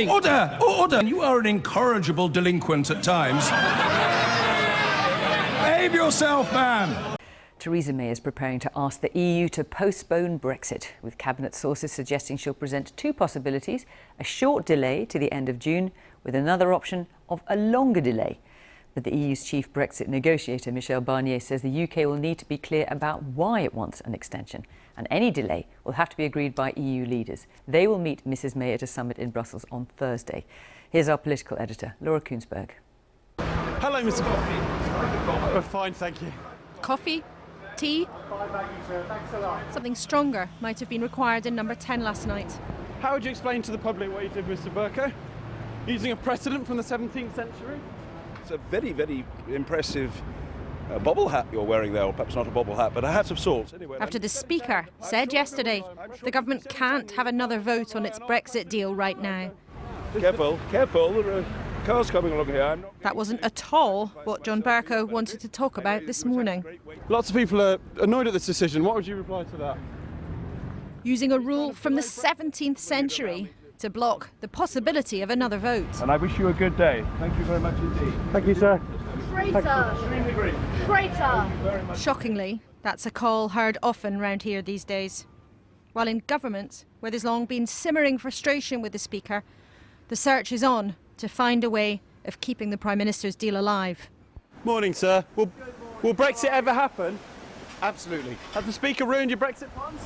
Order! Order! You are an incorrigible delinquent at times. Behave yourself, man! Theresa May is preparing to ask the EU to postpone Brexit, with cabinet sources suggesting she'll present two possibilities: a short delay to the end of June, with another option of a longer delay. But the EU's chief Brexit negotiator, Michel Barnier, says the UK will need to be clear about why it wants an extension, and any delay will have to be agreed by EU leaders. They will meet Mrs May at a summit in Brussels on Thursday. Here's our political editor, Laura Koonsberg. Hello, Mr. Coffey. We're fine, thank you. Coffee? Tea? Something stronger might have been required in number 10 last night. How would you explain to the public what you did, Mr. Burko? Using a precedent from the 17th century? It's a very, very impressive bobble hat you're wearing there, or perhaps not a bobble hat, but a hat of sorts. Anyway, After the Speaker said yesterday the government can't have another vote on its Brexit deal right now. Careful, careful, there are cars coming along here. That wasn't at all what John Bercow wanted to talk about this morning. Lots of people are annoyed at this decision. What would you reply to that? Using a rule from the 17th century to block the possibility of another vote. And I wish you a good day. Thank you very much indeed. Thank you, sir. Traitor! Traitor! Shockingly, that's a call heard often round here these days. While in government, where there's long been simmering frustration with the Speaker, the search is on to find a way of keeping the Prime Minister's deal alive. Morning, sir. Will Brexit ever happen? Absolutely. Has the Speaker ruined your Brexit plans?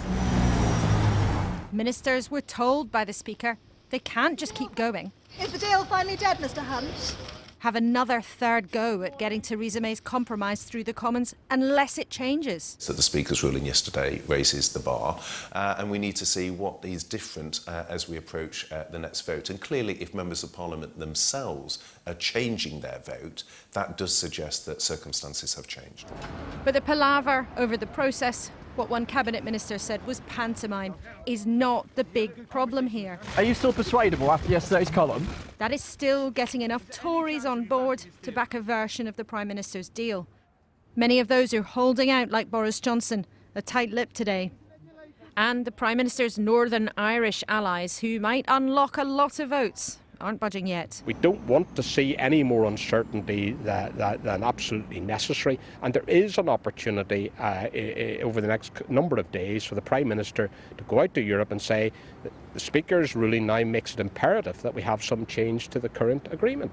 Ministers were told by the Speaker they can't just keep going. Is the deal finally dead, Mr Hunt? Have another third go at getting Theresa May's compromise through the Commons unless it changes. So the Speaker's ruling yesterday raises the bar, and we need to see what is different as we approach the next vote. And clearly, if members of Parliament themselves are changing their vote, that does suggest that circumstances have changed. But the palaver over the process, what one cabinet minister said was pantomime, is not the big problem here. Are you still persuadable after yesterday's column? That is still getting enough Tories on board to back a version of the Prime Minister's deal. Many of those are holding out, like Boris Johnson, a tight-lipped today. And the Prime Minister's Northern Irish allies, who might unlock a lot of votes, aren't budging yet. We don't want to see any more uncertainty than absolutely necessary, and there is an opportunity over the next number of days for the Prime Minister to go out to Europe and say that the Speaker's ruling now makes it imperative that we have some change to the current agreement.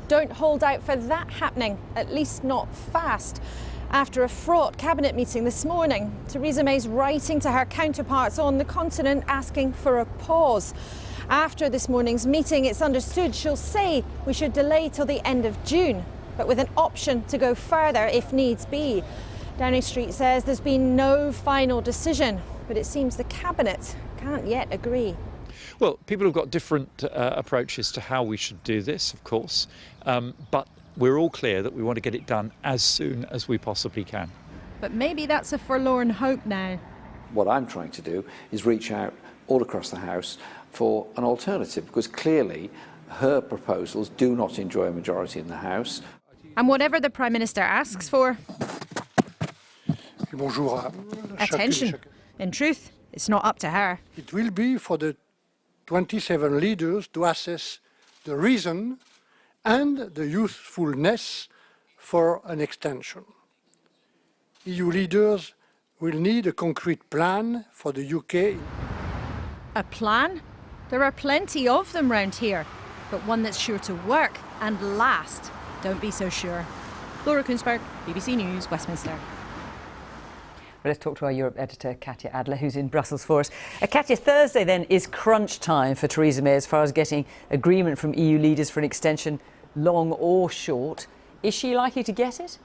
Don't hold out for that happening, at least not fast. After a fraught cabinet meeting this morning, Theresa May's writing to her counterparts on the continent asking for a pause. After this morning's meeting, it's understood she'll say we should delay till the end of June, but with an option to go further if needs be. Downing Street says there's been no final decision, but it seems the Cabinet can't yet agree. Well, people have got different approaches to how we should do this, of course, but we're all clear that we want to get it done as soon as we possibly can. But maybe that's a forlorn hope now. What I'm trying to do is reach out all across the House for an alternative, because clearly her proposals do not enjoy a majority in the House. And whatever the Prime Minister asks for, attention. In truth, it's not up to her. It will be for the 27 leaders to assess the reason and the usefulness for an extension. EU leaders will need a concrete plan for the UK. A plan? There are plenty of them round here, but one that's sure to work and last. Don't be so sure. Laura Koonsberg, BBC News, Westminster. Well, let's talk to our Europe editor, Katya Adler, who's in Brussels for us. Katya, Thursday then is crunch time for Theresa May as far as getting agreement from EU leaders for an extension, long or short. Is she likely to get it?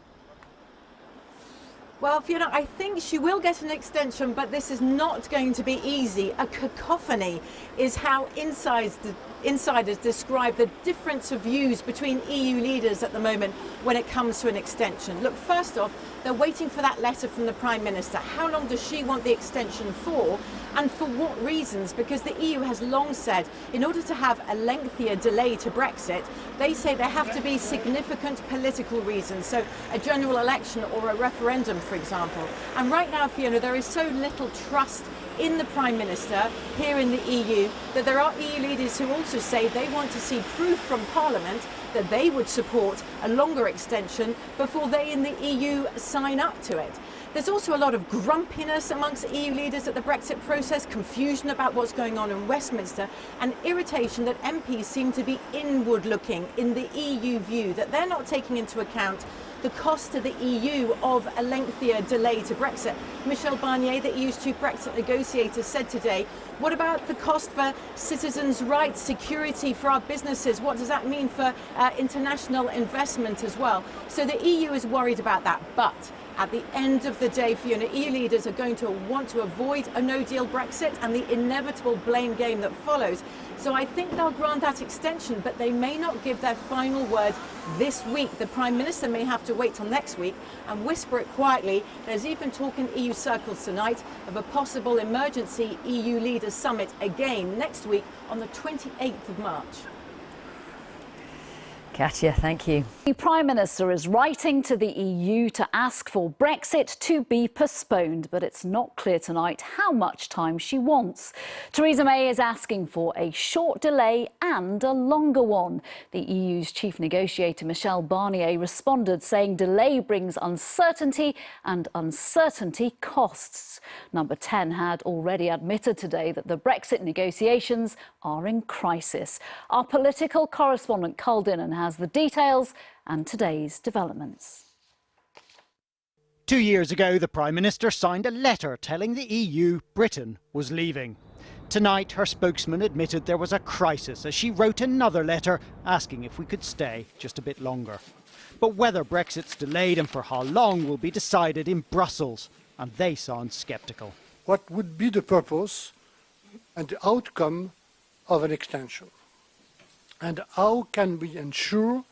Well, Fiona, I think she will get an extension, but this is not going to be easy. A cacophony is how insiders describe the difference of views between EU leaders at the moment when it comes to an extension. Look, first off, they're waiting for that letter from the Prime Minister. How long does she want the extension for? And for what reasons? Because the EU has long said, in order to have a lengthier delay to Brexit, they say there have to be significant political reasons. So a general election or a referendum, for example. And right now, Fiona, there is so little trust in the Prime Minister here in the EU that there are EU leaders who also say they want to see proof from Parliament that they would support a longer extension before they in the EU sign up to it. There's also a lot of grumpiness amongst EU leaders at the Brexit process, confusion about what's going on in Westminster, and irritation that MPs seem to be inward looking in the EU view, that they're not taking into account the cost to the EU of a lengthier delay to Brexit. Michel Barnier, the EU's chief Brexit negotiator, said today, what about the cost for citizens' rights, security for our businesses? What does that mean for international investment as well? So the EU is worried about that, but at the end of the day, Fiona, EU leaders are going to want to avoid a no-deal Brexit and the inevitable blame game that follows. So I think they'll grant that extension, but they may not give their final word this week. The Prime Minister may have to wait till next week and whisper it quietly. There's even talk in EU circles tonight of a possible emergency EU leaders summit again next week on the 28th of March. Katya, thank you. The Prime Minister is writing to the EU to ask for Brexit to be postponed, but it's not clear tonight how much time she wants. Theresa May is asking for a short delay and a longer one. The EU's chief negotiator, Michel Barnier, responded saying delay brings uncertainty and uncertainty costs. Number 10 had already admitted today that the Brexit negotiations are in crisis. Our political correspondent, Carl Dinnan, has the details and today's developments. 2 years ago, the Prime Minister signed a letter telling the EU Britain was leaving. Tonight, her spokesman admitted there was a crisis as she wrote another letter asking if we could stay just a bit longer. But whether Brexit's delayed and for how long will be decided in Brussels, and they sound sceptical. What would be the purpose and the outcome of an extension? And how can we ensure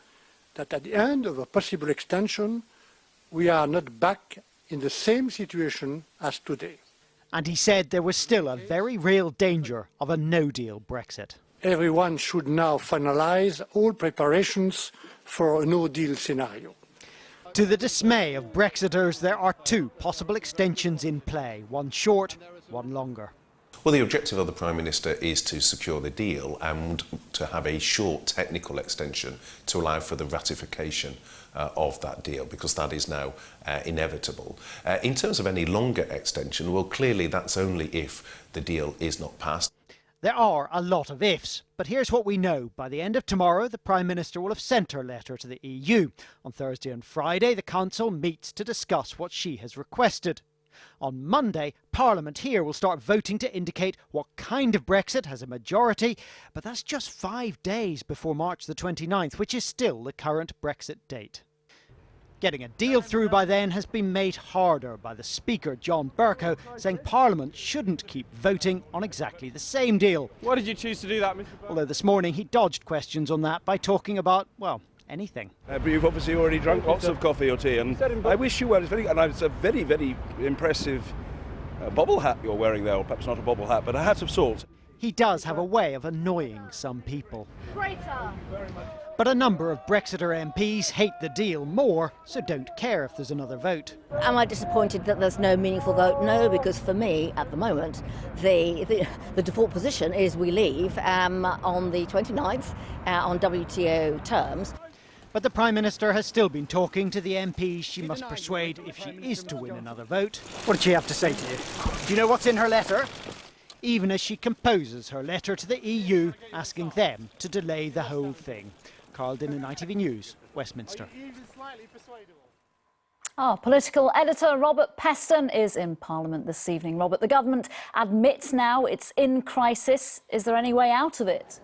that at the end of a possible extension, we are not back in the same situation as today? And he said there was still a very real danger of a no-deal Brexit. Everyone should now finalise all preparations for a no-deal scenario. To the dismay of Brexiters, there are two possible extensions in play, one short, one longer. Well, the objective of the Prime Minister is to secure the deal and to have a short technical extension to allow for the ratification of that deal, because that is now inevitable. In terms of any longer extension, well, clearly that's only if the deal is not passed. There are a lot of ifs, but here's what we know. By the end of tomorrow, the Prime Minister will have sent her letter to the EU. On Thursday and Friday, the Council meets to discuss what she has requested. On Monday, Parliament here will start voting to indicate what kind of Brexit has a majority, but that's just 5 days before March the 29th, which is still the current Brexit date. Getting a deal through by then has been made harder by the Speaker, John Bercow, saying Parliament shouldn't keep voting on exactly the same deal. Why did you choose to do that, Mr. Bercow? Although this morning he dodged questions on that by talking about, well, anything. But you've obviously already drunk lots of coffee or tea, and I wish you well. It's a very, very impressive bobble hat you're wearing there, or perhaps not a bobble hat, but a hat of sorts. He does have a way of annoying some people. Traitor! But a number of Brexiter MPs hate the deal more, so don't care if there's another vote. Am I disappointed that there's no meaningful vote? No, because for me, at the moment, the default position is we leave on the 29th on WTO terms. But the Prime Minister has still been talking to the MPs she must persuade if she is to win another vote. What did she have to say to you? Do you know what's in her letter? Even as she composes her letter to the EU, asking them to delay the whole thing. Carl Dinnan, ITV News, Westminster. Our political editor, Robert Peston, is in Parliament this evening. Robert, the government admits now it's in crisis. Is there any way out of it?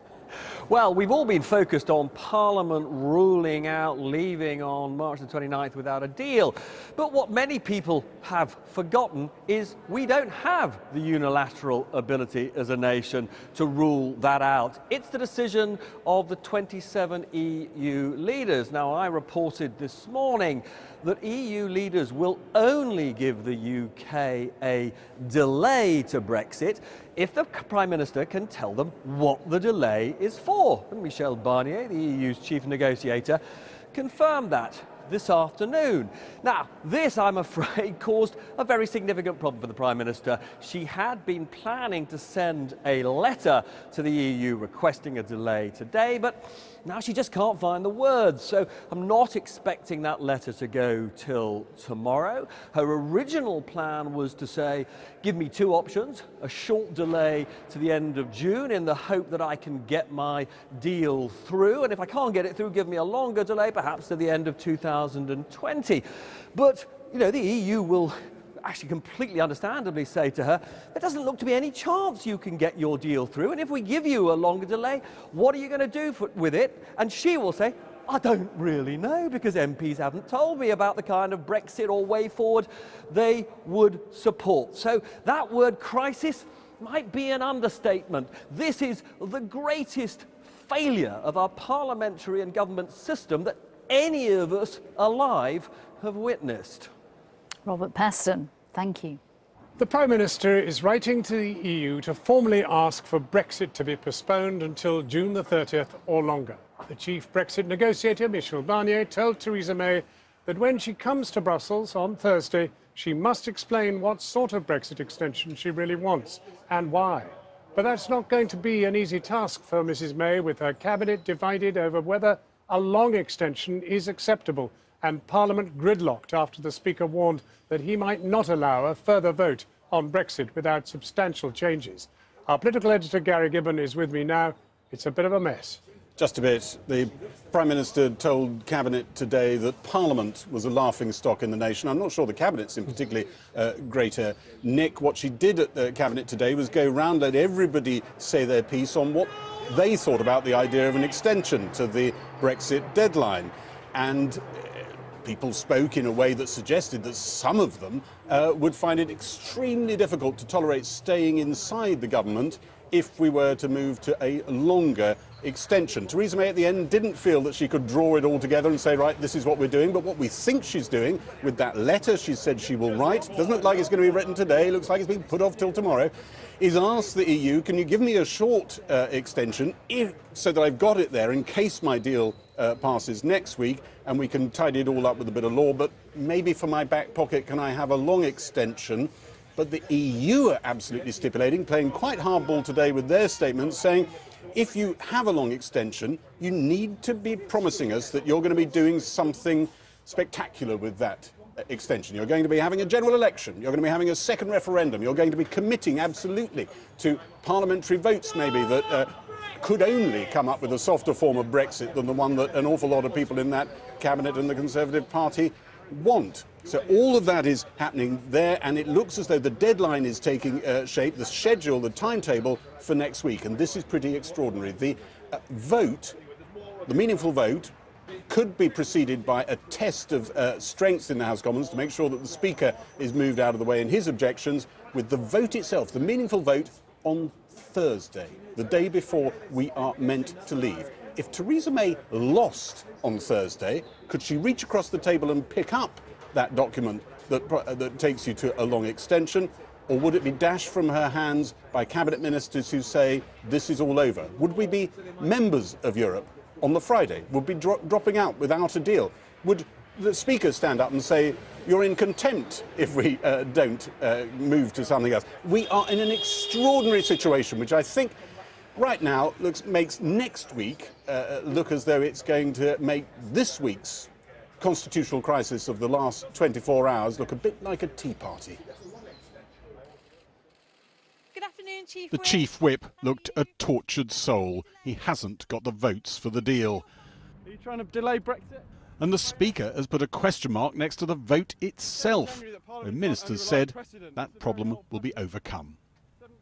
Well, we've all been focused on Parliament ruling out leaving on March the 29th without a deal. But what many people have forgotten is we don't have the unilateral ability as a nation to rule that out. It's the decision of the 27 EU leaders. Now, I reported this morning that EU leaders will only give the UK a delay to Brexit if the Prime Minister can tell them what the delay is for. And Michel Barnier, the EU's chief negotiator, confirmed that. this afternoon. Now, this, I'm afraid, caused a very significant problem for the Prime Minister. She had been planning to send a letter to the EU requesting a delay today, but now she just can't find the words. So I'm not expecting that letter to go till tomorrow. Her original plan was to say, give me two options, a short delay to the end of June in the hope that I can get my deal through, and if I can't get it through, give me a longer delay, perhaps to the end of 2020. But, you know, the EU will actually completely understandably say to her, there doesn't look to be any chance you can get your deal through, and if we give you a longer delay, what are you going to do with it? And she will say, I don't really know, because MPs haven't told me about the kind of Brexit or way forward they would support. So that word crisis might be an understatement. This is the greatest failure of our parliamentary and government system that any of us alive have witnessed. Robert Peston, thank you. The Prime Minister is writing to the EU to formally ask for Brexit to be postponed until June the 30th or longer. The chief Brexit negotiator, Michel Barnier, told Theresa May that when she comes to Brussels on Thursday, she must explain what sort of Brexit extension she really wants and why. But that's not going to be an easy task for Mrs May, with her cabinet divided over whether a long extension is acceptable and Parliament gridlocked after the Speaker warned that he might not allow a further vote on Brexit without substantial changes. Our political editor, Gary Gibbon, is with me now. It's a bit of a mess. Just a bit. The Prime Minister told Cabinet today that Parliament was a laughingstock in the nation. I'm not sure the Cabinet's in particularly great nick. What she did at the Cabinet today was go round, let everybody say their piece on what they thought about the idea of an extension to the Brexit deadline. And people spoke in a way that suggested that some of them would find it extremely difficult to tolerate staying inside the government if we were to move to a longer extension. Theresa May at the end didn't feel that she could draw it all together and say, right, this is what we're doing, but what we think she's doing with that letter she said she will write, doesn't look like it's going to be written today, looks like it's being put off till tomorrow, is ask the EU, can you give me a short extension so that I've got it there in case my deal passes next week and we can tidy it all up with a bit of law, but maybe for my back pocket can I have a long extension? But the EU are absolutely stipulating, playing quite hardball today with their statements, saying if you have a long extension, you need to be promising us that you're going to be doing something spectacular with that extension. You're going to be having a general election, you're going to be having a second referendum, you're going to be committing absolutely to parliamentary votes maybe that could only come up with a softer form of Brexit than the one that an awful lot of people in that cabinet and the Conservative Party want. So all of that is happening there, and it looks as though the deadline is taking shape, the schedule, the timetable for next week, and this is pretty extraordinary. The vote, the meaningful vote, could be preceded by a test of strength in the House of Commons to make sure that the Speaker is moved out of the way in his objections, with the vote itself, the meaningful vote, on Thursday, the day before we are meant to leave. If Theresa May lost on Thursday, could she reach across the table and pick up that document that takes you to a long extension, or would it be dashed from her hands by cabinet ministers who say this is all over? Would we be members of Europe on the Friday? Would we be dropping out without a deal? Would the Speaker stand up and say you're in contempt if we don't move to something else? We are in an extraordinary situation, which I think right now makes next week look as though it's going to make this week's constitutional crisis of the last 24 hours look a bit like a tea party. Good afternoon, Chief The Chief Whip looked a tortured soul. He hasn't got the votes for the deal. Are you trying to delay Brexit? And the Speaker has put a question mark next to the vote itself. The ministers said that problem will be overcome.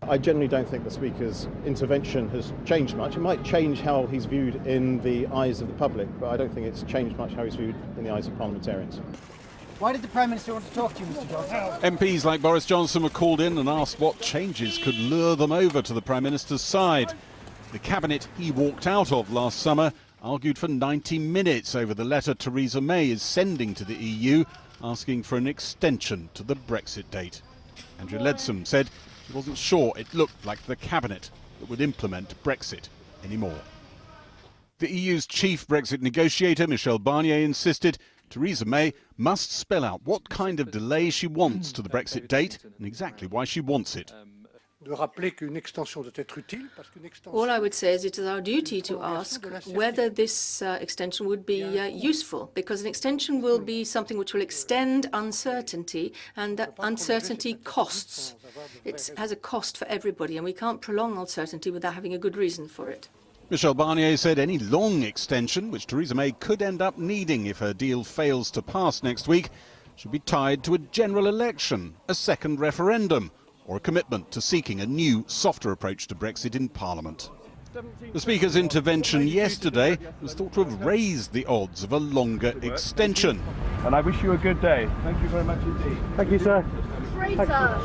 I generally don't think the Speaker's intervention has changed much. It might change how he's viewed in the eyes of the public, but I don't think it's changed much how he's viewed in the eyes of parliamentarians. Why did the Prime Minister want to talk to you, Mr Johnson? MPs like Boris Johnson were called in and asked what changes could lure them over to the Prime Minister's side. The cabinet he walked out of last summer argued for 90 minutes over the letter Theresa May is sending to the EU, asking for an extension to the Brexit date. Andrew Leadsom said he wasn't sure it looked like the cabinet that would implement Brexit anymore. The EU's chief Brexit negotiator, Michel Barnier, insisted Theresa May must spell out what kind of delay she wants to the Brexit date and exactly why she wants it. All I would say is it is our duty to ask whether this extension would be useful, because an extension will be something which will extend uncertainty, and that uncertainty costs. It has a cost for everybody, and we can't prolong uncertainty without having a good reason for it. Michel Barnier said any long extension, which Theresa May could end up needing if her deal fails to pass next week, should be tied to a general election, a second referendum, or a commitment to seeking a new, softer approach to Brexit in Parliament. The Speaker's intervention yesterday was thought to have raised the odds of a longer extension. And I wish you a good day. Thank you very much indeed. Thank you, sir. Traitor!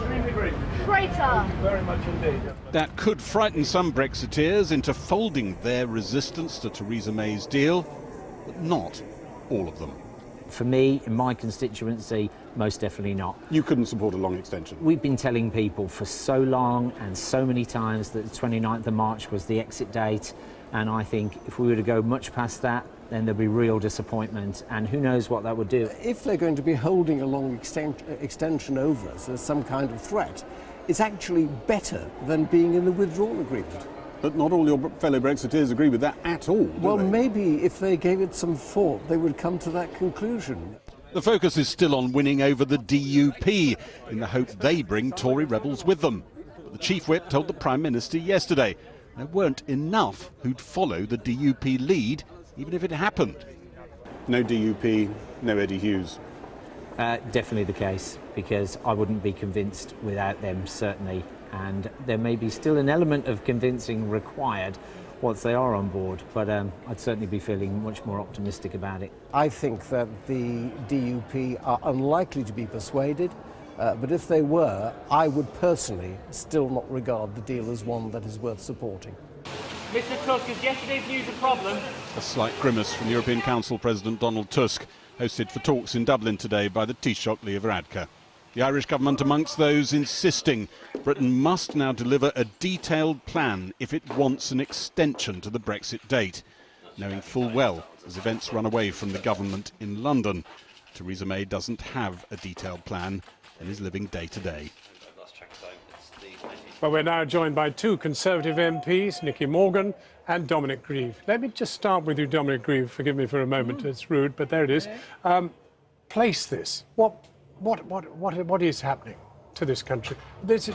Traitor! Very much indeed. That could frighten some Brexiteers into folding their resistance to Theresa May's deal, but not all of them. For me, in my constituency, most definitely not. You couldn't support a long extension? We've been telling people for so long and so many times that the 29th of March was the exit date, and I think if we were to go much past that, then there'll be real disappointment, and who knows what that would do. If they're going to be holding a long extension over us as some kind of threat, it's actually better than being in the withdrawal agreement. But not all your fellow Brexiteers agree with that at all, do Well, they? maybe if they gave it some thought, they would come to that conclusion. The focus is still on winning over the DUP, in the hope they bring Tory rebels with them. But the Chief Whip told the Prime Minister yesterday there weren't enough who'd follow the DUP lead, even if it happened. No DUP, no Eddie Hughes. Definitely the case, because I wouldn't be convinced without them, certainly. And there may be still an element of convincing required once they are on board, but I'd certainly be feeling much more optimistic about it. I think that the DUP are unlikely to be persuaded, but if they were, I would personally still not regard the deal as one that is worth supporting. Mr Tusk, is yesterday's news a problem? A slight grimace from European Council President Donald Tusk, hosted for talks in Dublin today by the Taoiseach Leo Varadkar. The Irish government amongst those insisting Britain must now deliver a detailed plan if it wants an extension to the Brexit date, knowing full well, as events run away from the government in London, Theresa May doesn't have a detailed plan and is living day to day. Well, we're now joined by two Conservative MPs, Nicky Morgan and Dominic Grieve. Let me just start with you, Dominic Grieve. Forgive me for a moment, it's rude, but there it is. Place this. What is happening to this country? This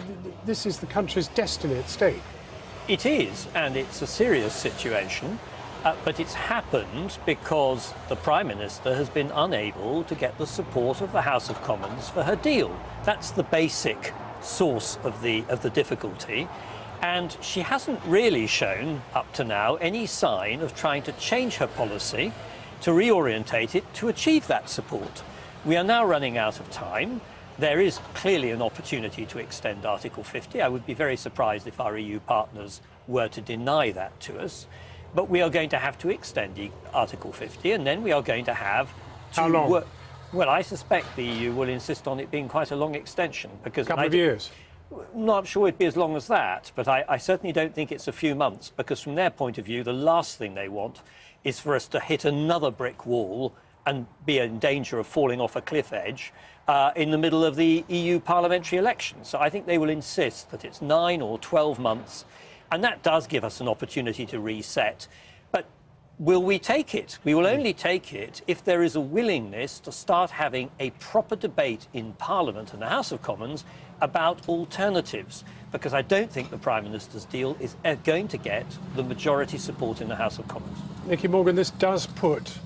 is the country's destiny at stake. It is, and it's a serious situation, but it's happened because the Prime Minister has been unable to get the support of the House of Commons for her deal. That's the basic source of the difficulty, and she hasn't really shown up to now any sign of trying to change her policy, to reorientate it to achieve that support. We are now running out of time. There is clearly an opportunity to extend Article 50. I would be very surprised if our EU partners were to deny that to us. But we are going to have to extend Article 50, and then we are going to have to How long? work. Well, I suspect the EU will insist on it being quite a long extension, because A couple of years? Not sure it'd be as long as that, but I certainly don't think it's a few months, because from their point of view, the last thing they want is for us to hit another brick wall and be in danger of falling off a cliff edge in the middle of the EU parliamentary elections. So I think they will insist that it's 9 or 12 months, and that does give us an opportunity to reset. But will we take it? We will only take it if there is a willingness to start having a proper debate in Parliament and the House of Commons about alternatives, because I don't think the Prime Minister's deal is going to get the majority support in the House of Commons. Nicky Morgan, this does put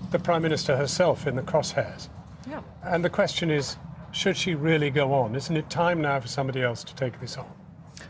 the Prime Minister herself in the crosshairs. Yeah. And the question is, should she really go on? Isn't it time now for somebody else to take this on?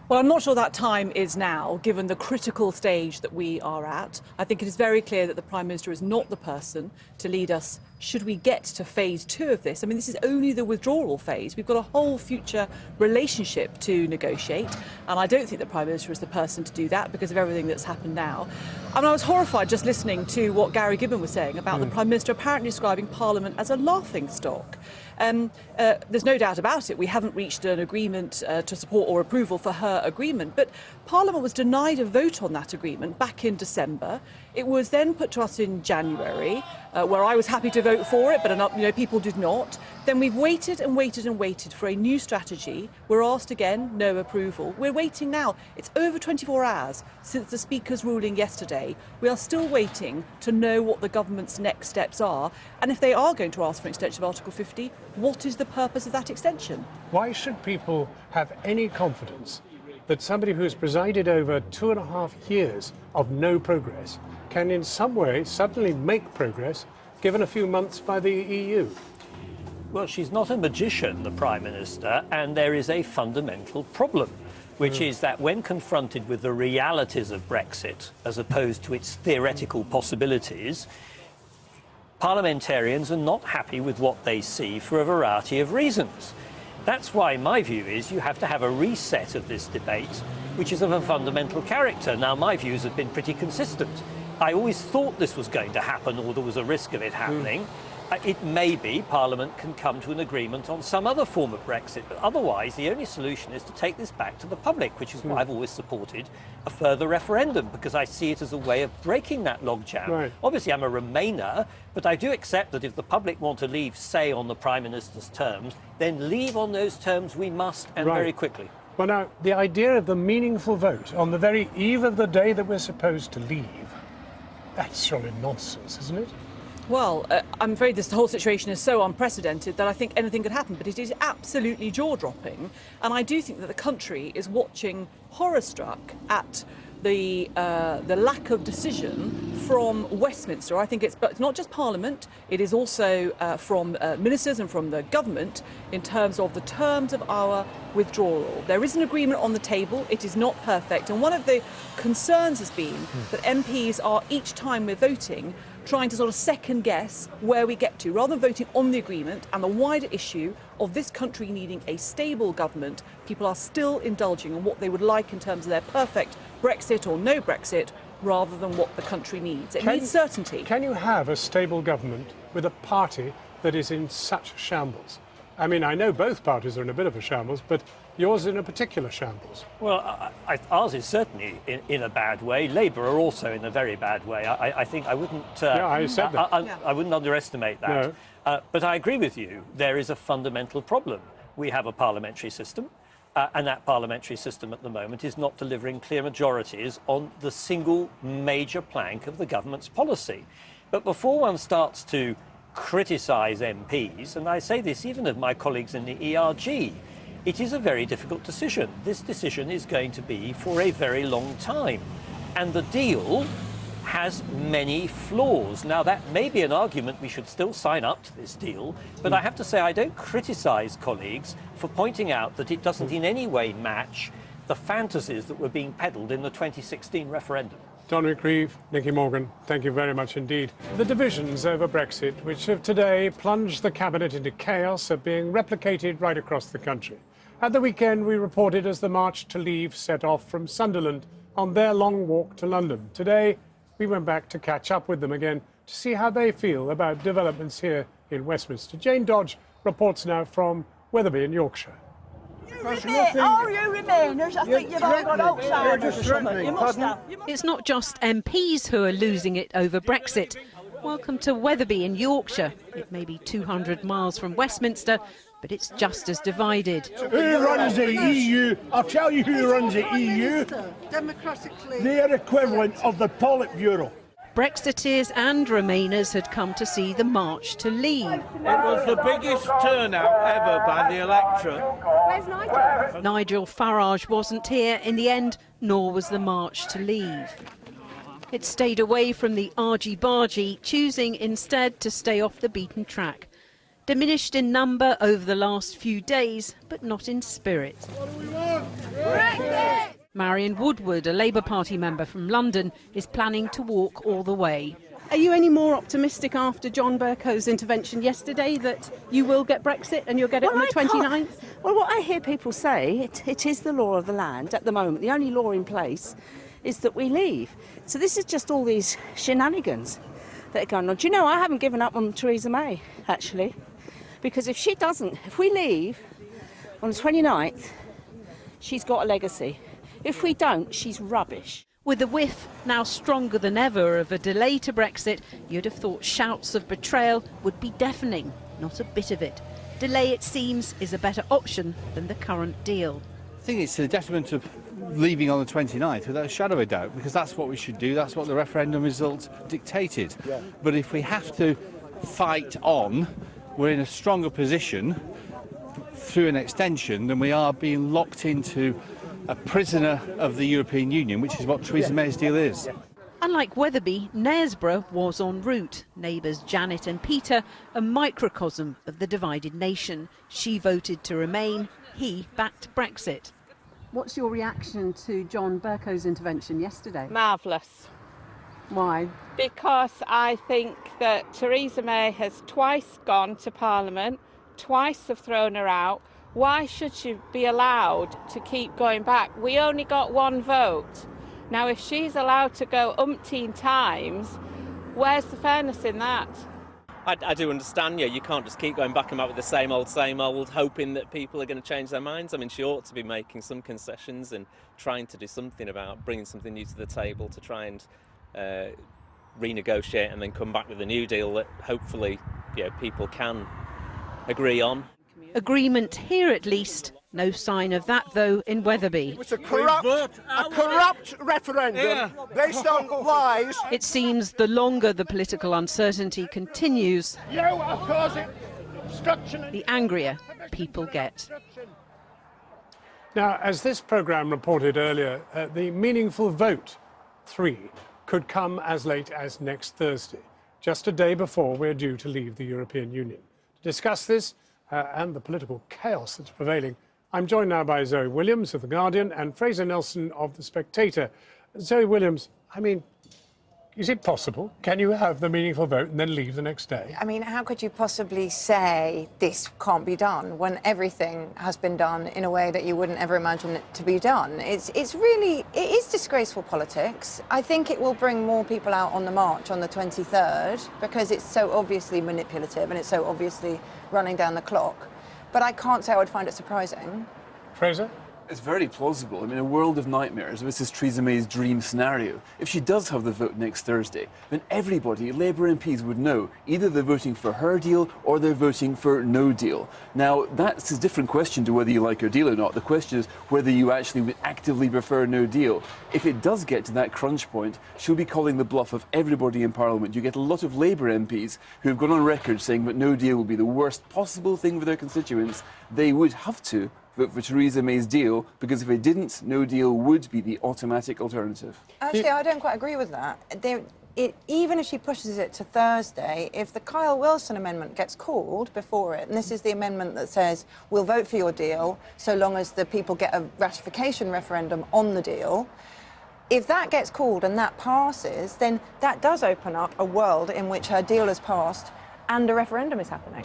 Well, I'm not sure that time is now, given the critical stage that we are at. I think it is very clear that the Prime Minister is not the person to lead us should we get to phase 2 of this. I mean, this is only the withdrawal phase. We've got a whole future relationship to negotiate, and I don't think the Prime Minister is the person to do that because of everything that's happened now. I mean, I was horrified just listening to what Gary Gibbon was saying about the Prime Minister apparently describing Parliament as a laughingstock. There's no doubt about it. We haven't reached an agreement to support or approval for her agreement. But Parliament was denied a vote on that agreement back in December. It was then put to us in January, where I was happy to vote for it, but people did not. Then we've waited and waited and waited for a new strategy. We're asked again, no approval. We're waiting now. It's over 24 hours since the Speaker's ruling yesterday. We are still waiting to know what the government's next steps are. And if they are going to ask for an extension of Article 50, what is the purpose of that extension? Why should people have any confidence that somebody who has presided over 2.5 years of no progress can in some way suddenly make progress given a few months by the EU? Well, she's not a magician, the Prime Minister, and there is a fundamental problem, which is that when confronted with the realities of Brexit, as opposed to its theoretical possibilities, parliamentarians are not happy with what they see for a variety of reasons. That's why my view is you have to have a reset of this debate, which is of a fundamental character. Now, my views have been pretty consistent. I always thought this was going to happen, or there was a risk of it happening. It may be Parliament can come to an agreement on some other form of Brexit, but otherwise the only solution is to take this back to the public, which is why I've always supported a further referendum, because I see it as a way of breaking that logjam. Right. Obviously, I'm a Remainer, but I do accept that if the public want to leave, say, on the Prime Minister's terms, then leave on those terms we must, and very quickly. Well, now, the idea of the meaningful vote on the very eve of the day that we're supposed to leave, that's surely nonsense, isn't it? Well, I'm afraid this whole situation is so unprecedented that I think anything could happen, but it is absolutely jaw-dropping. And I do think that the country is watching horror-struck at the lack of decision from Westminster. I think it's not just Parliament, it is also from ministers and from the government in terms of the terms of our withdrawal. There is an agreement on the table, it is not perfect, and one of the concerns has been that MPs are, each time we're voting, trying to sort of second guess where we get to, rather than voting on the agreement and the wider issue of this country needing a stable government. People are still indulging in what they would like in terms of their perfect Brexit or no Brexit, rather than what the country needs. It needs certainty. Can you have a stable government with a party that is in such shambles? I mean, I know both parties are in a bit of a shambles, but yours in a particular shambles. Well, ours is certainly in a bad way. Labour are also in a very bad way. I think I wouldn't. I said that. I wouldn't underestimate that. No. But I agree with you. There is a fundamental problem. We have a parliamentary system, and that parliamentary system at the moment is not delivering clear majorities on the single major plank of the government's policy. But before one starts to criticise MPs, and I say this even of my colleagues in the ERG, it is a very difficult decision. This decision is going to be for a very long time. And the deal has many flaws. Now, that may be an argument we should still sign up to this deal, but I have to say I don't criticise colleagues for pointing out that it doesn't in any way match the fantasies that were being peddled in the 2016 referendum. Dominic Reeve, Nicky Morgan, thank you very much indeed. The divisions over Brexit, which have today plunged the cabinet into chaos, are being replicated right across the country. At the weekend, we reported as the March to Leave set off from Sunderland on their long walk to London. Today, we went back to catch up with them again to see how they feel about developments here in Westminster. Jane Dodge reports now from Wetherby in Yorkshire. You Remainers, I think you've all got Alzheimer's or something. You must have. It's not just MPs who are losing it over Brexit. Welcome to Wetherby in Yorkshire. It may be 200 miles from Westminster, but it's just as divided. Who runs the EU? I'll tell you who runs the EU. Democratically. They're equivalent of the Politburo. Brexiteers and Remainers had come to see the March to Leave. It was the biggest turnout ever by the electorate. Where's Nigel? Nigel Farage wasn't here in the end, nor was the March to Leave. It stayed away from the argy-bargy, choosing instead to stay off the beaten track. Diminished in number over the last few days, but not in spirit. What do we want? Brexit! Marion Woodward, a Labour Party member from London, is planning to walk all the way. Are you any more optimistic after John Bercow's intervention yesterday that you will get Brexit and you'll get it on the 29th? Well, what I hear people say, it is the law of the land at the moment. The only law in place is that we leave. So this is just all these shenanigans that are going on. Do you know, I haven't given up on Theresa May, actually, because if we leave on the 29th, she's got a legacy. If we don't, she's rubbish. With the whiff now stronger than ever of a delay to Brexit, you'd have thought shouts of betrayal would be deafening. Not a bit of it. Delay, it seems, is a better option than the current deal. I think it's to the detriment of leaving on the 29th, without a shadow of a doubt, because that's what we should do. That's what the referendum result dictated. Yeah. But if we have to fight on, we're in a stronger position through an extension than we are being locked into a prisoner of the European Union, which is what Theresa May's deal is. Unlike Wetherby, Knaresborough was en route. Neighbours Janet and Peter, a microcosm of the divided nation. She voted to remain, he backed Brexit. What's your reaction to John Bercow's intervention yesterday? Marvellous. Why? Because I think that Theresa May has twice gone to Parliament, twice have thrown her out. Why should she be allowed to keep going back? We only got one vote. Now, if she's allowed to go umpteen times, where's the fairness in that? I do understand you can't just keep going back and back with the same old, hoping that people are going to change their minds. I mean, she ought to be making some concessions and trying to do something about bringing something new to the table to try and renegotiate and then come back with a new deal that hopefully people can agree on. Agreement here at least. No sign of that, though, in Wetherby. It's a corrupt referendum based on lies. It seems the longer the political uncertainty continues, You are causing destruction. the angrier people get. Now, as this programme reported earlier, the meaningful vote, 3, could come as late as next Thursday, just a day before we're due to leave the European Union. To discuss this and the political chaos that's prevailing, I'm joined now by Zoe Williams of The Guardian and Fraser Nelson of The Spectator. Zoe Williams, I mean, is it possible? Can you have the meaningful vote and then leave the next day? I mean, how could you possibly say this can't be done when everything has been done in a way that you wouldn't ever imagine it to be done? It is disgraceful politics. I think it will bring more people out on the march on the 23rd because it's so obviously manipulative and it's so obviously running down the clock. But I can't say I would find it surprising. Fraser? It's very plausible. I mean, a world of nightmares. This is Theresa May's dream scenario. If she does have the vote next Thursday, then everybody, Labour MPs, would know either they're voting for her deal or they're voting for no deal. Now, that's a different question to whether you like her deal or not. The question is whether you actually would actively prefer no deal. If it does get to that crunch point, she'll be calling the bluff of everybody in Parliament. You get a lot of Labour MPs who have gone on record saying that no deal will be the worst possible thing for their constituents. They would have to vote for Theresa May's deal, because if it didn't, no deal would be the automatic alternative. Actually, I don't quite agree with that. Even if she pushes it to Thursday, if the Kyle Wilson amendment gets called before it, and this is the amendment that says we'll vote for your deal so long as the people get a ratification referendum on the deal, if that gets called and that passes, then that does open up a world in which her deal has passed and a referendum is happening.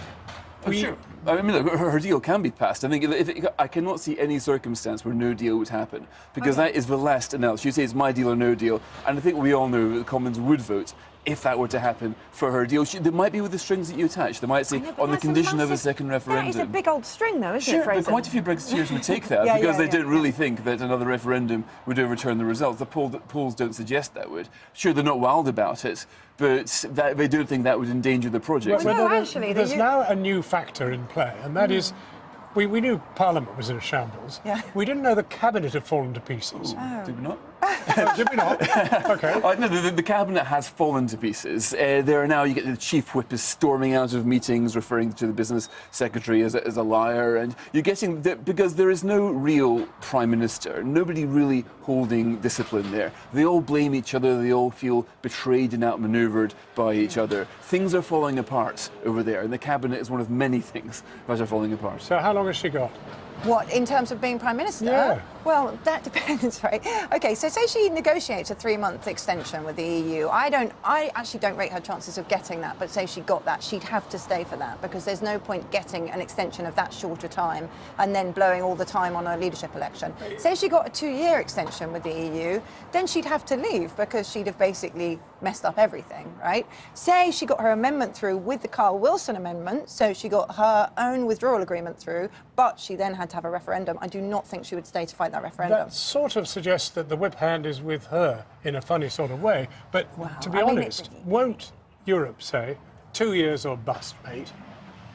Sure. I mean, look, her deal can be passed. I think I cannot see any circumstance where no deal would happen, because that is the last analysis. You say it's my deal or no deal, and I think we all know that the Commons would vote if that were to happen for her deal. There might be with the strings that you attach. They might say on the condition of a second referendum. That is a big old string, though, isn't it, Fraser? But quite a few Brexiteers would take that because they don't really think that another referendum would overturn the results. The polls don't suggest that would. Sure, they're not wild about it, but they don't think that would endanger the project. Well, no, actually, there's now a new factor in play, and that is we knew Parliament was in a shambles. Yeah. We didn't know the Cabinet had fallen to pieces. Oh. Did we not? Did we not? OK. No, the Cabinet has fallen to pieces. There are now, you get the Chief Whip is storming out of meetings, referring to the Business Secretary as a liar. And you're getting, because there is no real Prime Minister, nobody really holding discipline there. They all blame each other, they all feel betrayed and outmanoeuvred by each other. Things are falling apart over there, and the Cabinet is one of many things that are falling apart. So how long has she got? What, in terms of being Prime Minister? Yeah. Well, that depends, right? OK, so say she negotiates a 3-month extension with the EU. I actually don't rate her chances of getting that, but say she got that, she'd have to stay for that, because there's no point getting an extension of that shorter time and then blowing all the time on a leadership election. Say she got a 2-year extension with the EU, then she'd have to leave because she'd have basically messed up everything, right? Say she got her amendment through with the Carl Wilson amendment, so she got her own withdrawal agreement through, but she then had to have a referendum. I do not think she would stay to fight that referendum. That sort of suggests that the whip hand is with her in a funny sort of way. But to be honest, won't Europe say 2 years or bust, mate?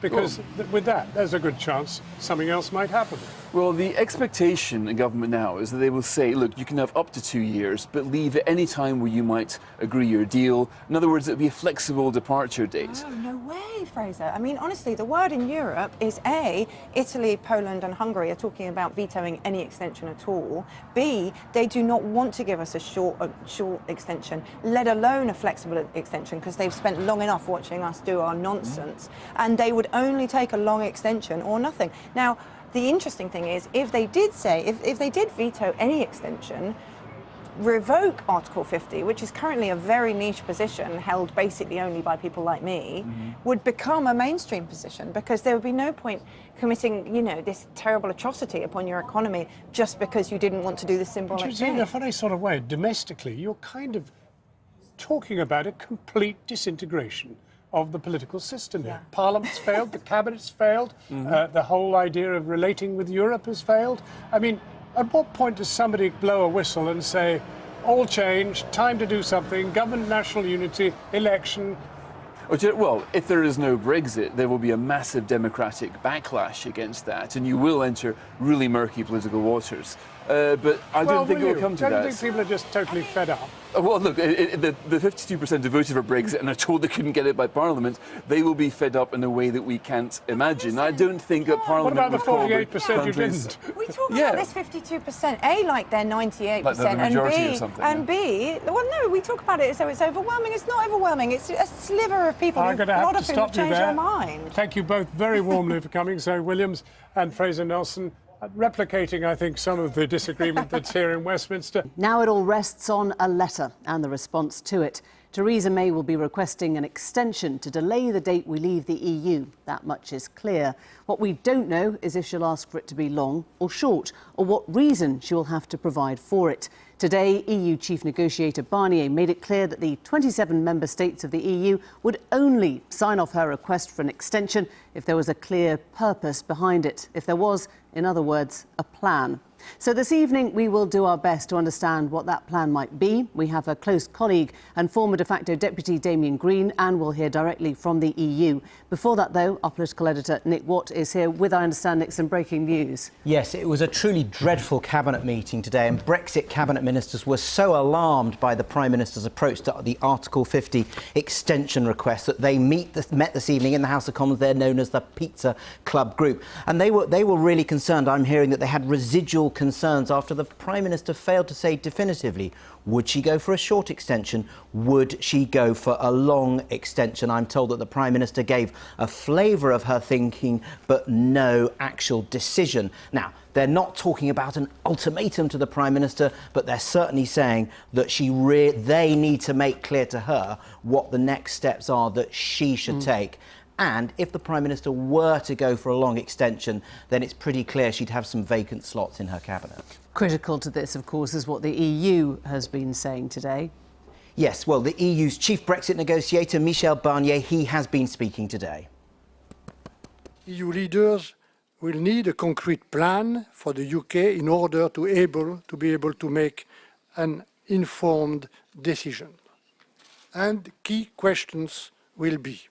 Because with that, there's a good chance something else might happen. Well, the expectation in government now is that they will say, look, you can have up to 2 years, but leave at any time where you might agree your deal. In other words, it would be a flexible departure date. Oh, no way, Fraser. I mean, honestly, the word in Europe is A, Italy, Poland and Hungary are talking about vetoing any extension at all. B, they do not want to give us a short extension, let alone a flexible extension, because they've spent long enough watching us do our nonsense. And they would only take a long extension or nothing. Now, the interesting thing is, if they did say, if they did veto any extension, revoke Article 50, which is currently a very niche position held basically only by people like me, would become a mainstream position, because there would be no point committing, you know, this terrible atrocity upon your economy just because you didn't want to do the symbolic Which is, in a funny sort of way, domestically, you're kind of talking about a complete disintegration of the political system here. Parliament's failed, the cabinet's failed, the whole idea of relating with Europe has failed. I mean, at what point does somebody blow a whistle and say, all change, time to do something, government, national unity, election? Well, if there is no Brexit, there will be a massive democratic backlash against that, and you will enter really murky political waters. But I don't think it will come to that. Don't you think people are just totally fed up? Well, look, the 52% who voted for Brexit and are told they couldn't get it by Parliament, they will be fed up in a way that we can't imagine. I don't think that Parliament. What about the 48% who didn't? We talk about this 52%, A, like they're 98%, like they're the majority or something, and B, well, no, we talk about it as though it's overwhelming. It's not overwhelming. It's a sliver of people, a lot of whom have changed their mind. Thank you both very warmly for coming, Zoe Williams and Fraser Nelson. Replicating, I think, some of the disagreement that's here in Westminster. Now it all rests on a letter and the response to it. Theresa May will be requesting an extension to delay the date we leave the EU. That much is clear. What we don't know is if she'll ask for it to be long or short, or what reason she will have to provide for it. Today, EU Chief Negotiator Barnier made it clear that the 27 member states of the EU would only sign off her request for an extension if there was a clear purpose behind it. If there was, in other words, a plan. So this evening, we will do our best to understand what that plan might be. We have a close colleague and former de facto deputy Damien Green, and we'll hear directly from the EU. Before that, though, our political editor Nick Watt is here with, I understand, Nick, some breaking news. Yes, it was a truly dreadful cabinet meeting today, and Brexit cabinet ministers were so alarmed by the Prime Minister's approach to the Article 50 extension request that they met this evening in the House of Commons. They're known as the Pizza Club Group, and they were really concerned. I'm hearing that they had residual concerns after the Prime Minister failed to say definitively, would she go for a short extension? Would she go for a long extension? I'm told that the Prime Minister gave a flavour of her thinking, but no actual decision. Now, they're not talking about an ultimatum to the Prime Minister, but they're certainly saying that they need to make clear to her what the next steps are that she should take. And if the Prime Minister were to go for a long extension, then it's pretty clear she'd have some vacant slots in her cabinet. Critical to this, of course, is what the EU has been saying today. Yes, well, the EU's chief Brexit negotiator, Michel Barnier, he has been speaking today. EU leaders will need a concrete plan for the UK in order to be able to make an informed decision. And key questions will be: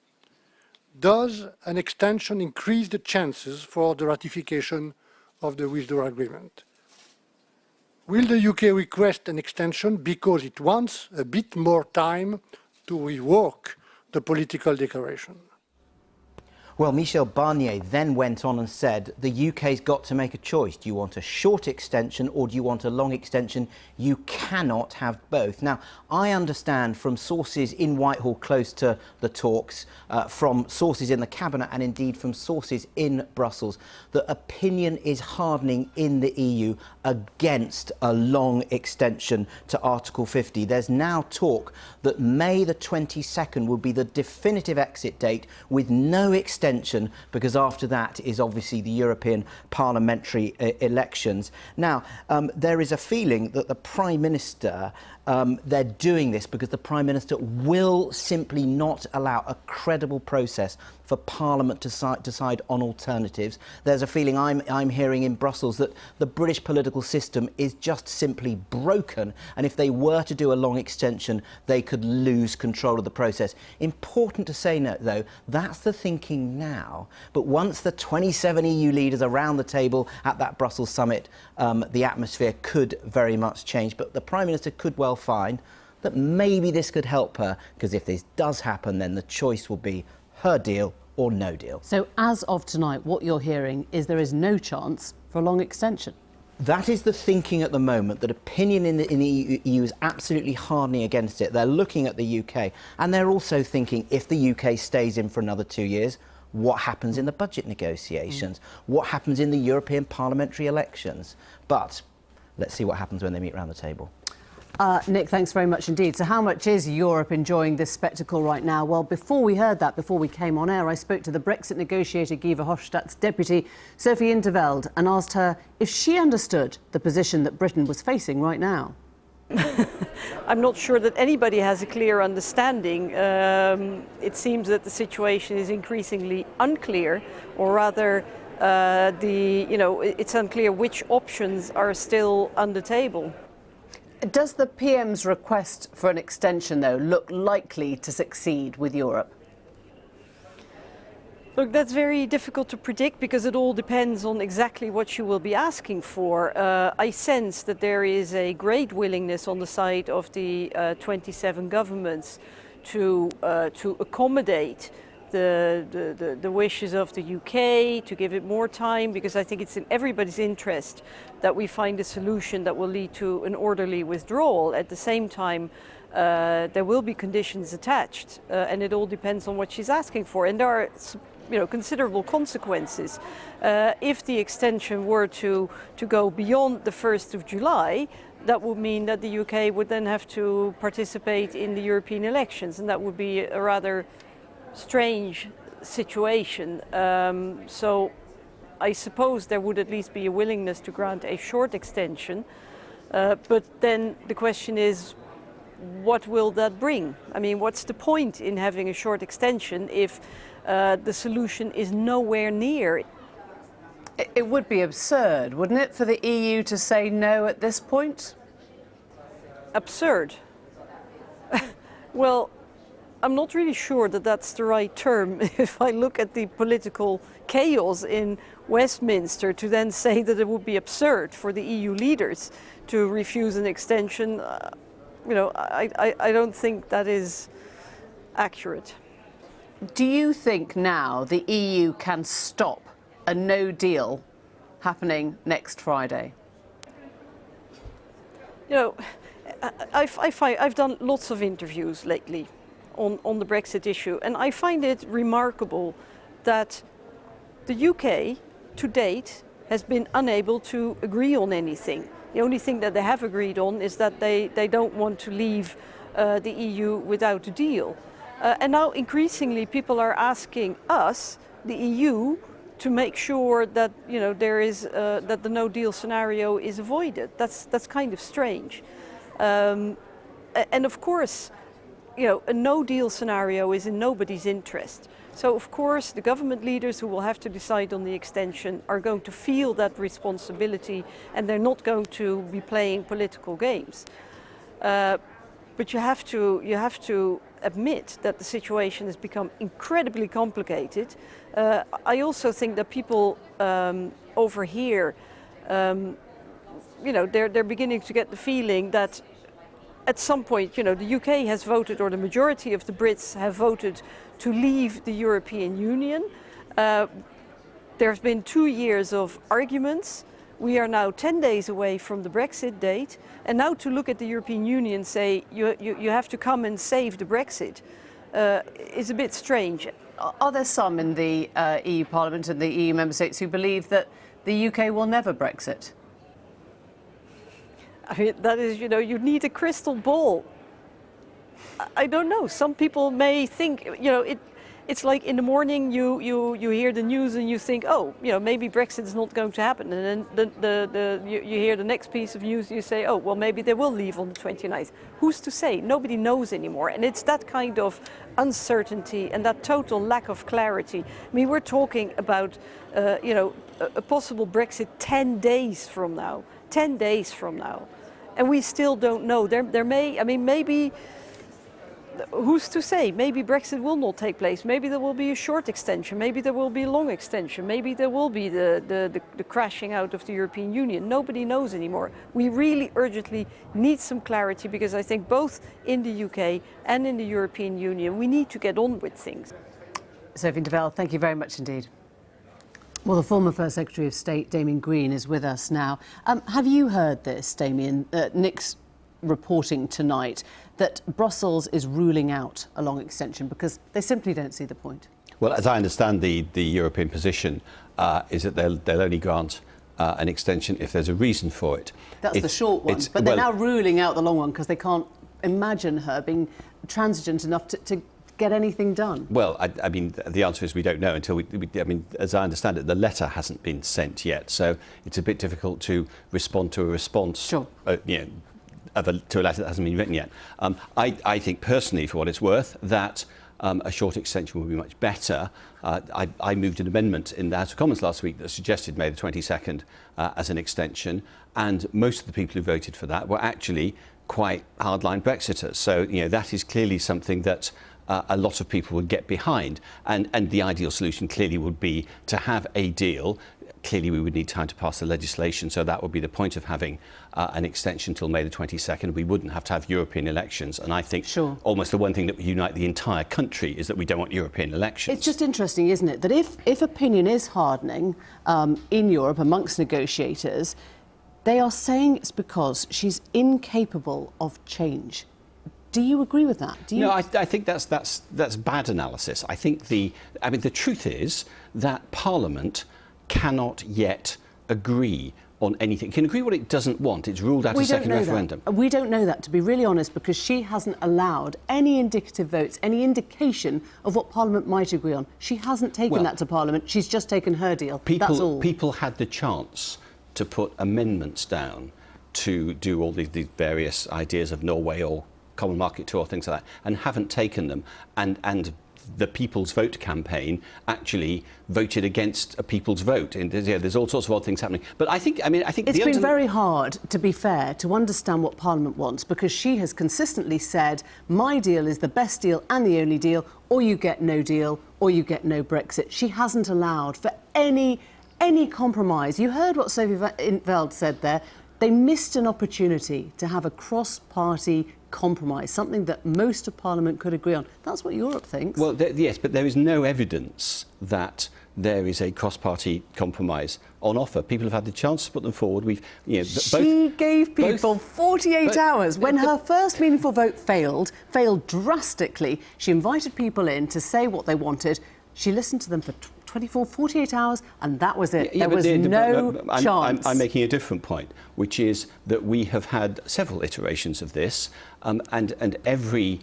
does an extension increase the chances for the ratification of the withdrawal agreement? Will the UK request an extension because it wants a bit more time to rework the political declaration? Well, Michel Barnier then went on and said the UK's got to make a choice. Do you want a short extension or do you want a long extension? You cannot have both. Now, I understand from sources in Whitehall close to the talks, from sources in the Cabinet and indeed from sources in Brussels, that opinion is hardening in the EU against a long extension to Article 50. There's now talk that May the 22nd will be the definitive exit date with no extension, because after that is obviously the European parliamentary elections. Now, there is a feeling that the Prime Minister, they're doing this because the Prime Minister will simply not allow a credible process for Parliament to decide on alternatives. There's a feeling I'm hearing in Brussels that the British political system is just simply broken, and if they were to do a long extension, they could lose control of the process. Important to say, though, that's the thinking now. But once the 27 EU leaders around the table at that Brussels summit, the atmosphere could very much change. But the Prime Minister could well find that maybe this could help her, because if this does happen, then the choice will be her deal or no deal. So as of tonight, what you're hearing is there is no chance for a long extension. That is the thinking at the moment, that opinion in the EU is absolutely hardening against it. They're looking at the UK, and they're also thinking, if the UK stays in for another 2 years, what happens in the budget negotiations? What happens in the European parliamentary elections? But let's see what happens when they meet around the table. Nick, thanks very much indeed. So how much is Europe enjoying this spectacle right now? Well, before we heard that, before we came on air, I spoke to the Brexit negotiator Guy Verhofstadt's deputy, Sophie in 't Veld, and asked her if she understood the position that Britain was facing right now. I'm not sure that anybody has a clear understanding. It seems that the situation is increasingly unclear, or rather, it's unclear which options are still on the table. Does the PM's request for an extension, though, look likely to succeed with Europe? Look, that's very difficult to predict because it all depends on exactly what you will be asking for. I sense that there is a great willingness on the side of the 27 governments to accommodate the wishes of the UK, to give it more time, because I think it's in everybody's interest that we find a solution that will lead to an orderly withdrawal. At the same time, there will be conditions attached, and it all depends on what she's asking for. And there are considerable consequences. If the extension were to go beyond the 1st of July, that would mean that the UK would then have to participate in the European elections, and that would be a rather strange situation. So I suppose there would at least be a willingness to grant a short extension, but then the question is, what will that bring? I mean, what's the point in having a short extension if the solution is nowhere near? It would be absurd, wouldn't it, for the EU to say no at this point? Absurd? Well, I'm not really sure that that's the right term. If I look at the political chaos in Westminster, to then say that it would be absurd for the EU leaders to refuse an extension, I don't think that is accurate. Do you think now the EU can stop a no deal happening next Friday? I've done lots of interviews lately on the Brexit issue, and I find it remarkable that the UK to date has been unable to agree on anything. The only thing that they have agreed on is that they don't want to leave the EU without a deal. And now increasingly people are asking us, the EU, to make sure that that the no deal scenario is avoided. That's kind of strange. And of course, a no-deal scenario is in nobody's interest. So, of course, the government leaders who will have to decide on the extension are going to feel that responsibility, and they're not going to be playing political games. But you have to admit that the situation has become incredibly complicated. I also think that people over here, they're beginning to get the feeling that at some point, the UK has voted, or the majority of the Brits have voted to leave the European Union. There's been 2 years of arguments. We are now 10 days away from the Brexit date. And now to look at the European Union and say, you have to come and save the Brexit, is a bit strange. Are there some in the EU Parliament and the EU member states who believe that the UK will never Brexit? I mean, that is, you need a crystal ball. I don't know. Some people may think, it's like in the morning you hear the news and you think, oh, maybe Brexit is not going to happen, and then you hear the next piece of news, you say, oh, well, maybe they will leave on the 29th. Who's to say? Nobody knows anymore, and it's that kind of uncertainty and that total lack of clarity. I mean, we're talking about a possible Brexit 10 days from now, and we still don't know. There may, I mean, maybe. Who's to say? Maybe Brexit will not take place. Maybe there will be a short extension. Maybe there will be a long extension. Maybe there will be the crashing out of the European Union. Nobody knows anymore. We really urgently need some clarity, because I think both in the UK and in the European Union, we need to get on with things. Sophie in 't Veld, thank you very much indeed. Well, the former First Secretary of State, Damien Green, is with us now. Have you heard this, Damien? Nick's reporting tonight that Brussels is ruling out a long extension because they simply don't see the point. Well, as I understand the European position is that they'll only grant an extension if there's a reason for it. That's the short one, but they're now ruling out the long one because they can't imagine her being transigent enough to get anything done. Well, I mean, the answer is we don't know until I mean, as I understand it, the letter hasn't been sent yet, so it's a bit difficult to respond to a response. Sure. To a letter that hasn't been written yet. I think personally, for what it's worth, that a short extension would be much better. I moved an amendment in the House of Commons last week that suggested May the 22nd as an extension, and most of the people who voted for that were actually quite hardline Brexiters. So, that is clearly something that a lot of people would get behind, and the ideal solution clearly would be to have a deal. Clearly, we would need time to pass the legislation, so that would be the point of having an extension till May the 22nd. We wouldn't have to have European elections, and I think almost the one thing that would unite the entire country is that we don't want European elections. It's just interesting, isn't it, that if opinion is hardening in Europe amongst negotiators, they are saying it's because she's incapable of change. Do you agree with that? No, I think that's bad analysis. I think the truth is that Parliament cannot yet agree on anything. It can agree what it doesn't want. It's ruled out a second referendum. We don't know that, to be really honest, because she hasn't allowed any indicative votes, any indication of what Parliament might agree on. She hasn't taken that to Parliament. She's just taken her deal. That's all. People had the chance to put amendments down to do all these various ideas of Norway or Common Market 2 or things like that, and haven't taken them. And the People's Vote campaign actually voted against a People's Vote. And there's all sorts of odd things happening. But I think it's been very hard, to be fair, to understand what Parliament wants, because she has consistently said, my deal is the best deal and the only deal, or you get no deal, or you get no Brexit. She hasn't allowed for any compromise. You heard what Sophie in 't Veld said there. They missed an opportunity to have a cross-party compromise, something that most of Parliament could agree on. That's what Europe thinks. Well, yes, but there is no evidence that there is a cross-party compromise on offer. People have had the chance to put them forward. She gave people 48 hours. When her first meaningful vote failed drastically, she invited people in to say what they wanted. She listened to them for 48 hours, and that was it. There was no chance. I'm making a different point, which is that we have had several iterations of this, and every